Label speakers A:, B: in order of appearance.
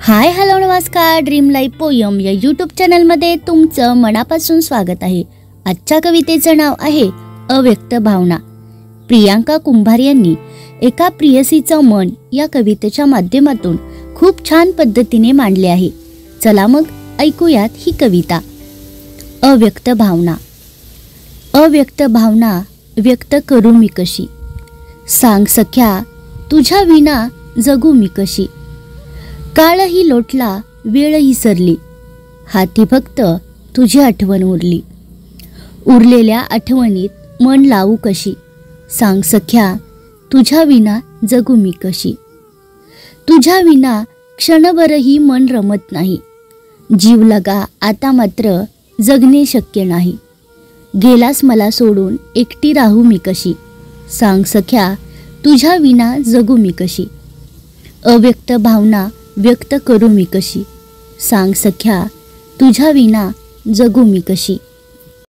A: Hi hello नमस्कार, dream life poem या YouTube चॅनलमध्ये तुमचं मनापासून स्वागत आहे। आजच्या कवितेचं नाव आहे अव्यक्त भावना। प्रियांका कुंभार यांनी एका प्रियसीचं मन या कवितेच्या माध्यमातून खूप छान पद्धतीने मांडले आहे। चला मग ऐकूयात ही कविता। अव्यक्त भावना। अव्यक्त भावना व्यक्त करू मी कशी, सांग सख्या तुझ्या विना जगू मी कशी। काळही लोटला वेळही सरली, हाती फक्त तुझी आठवण उरली। उरलेल्या आठवणीत मन लावू कशी, सांग सख्या तुझ्या विना जगू मी कशी। तुझ्या विना क्षणभरही मन रमत नाही, जीव लगा आता मात्र जगणे शक्य नाही। गेलास मला सोडून एकटी राहू मी कशी, सांग सख्या तुझ्या विना जगू मी कशी। अव्यक्त भावना व्यक्त करू मी कशी, सांग सख्या तुझ्या विना जगू मी कशी।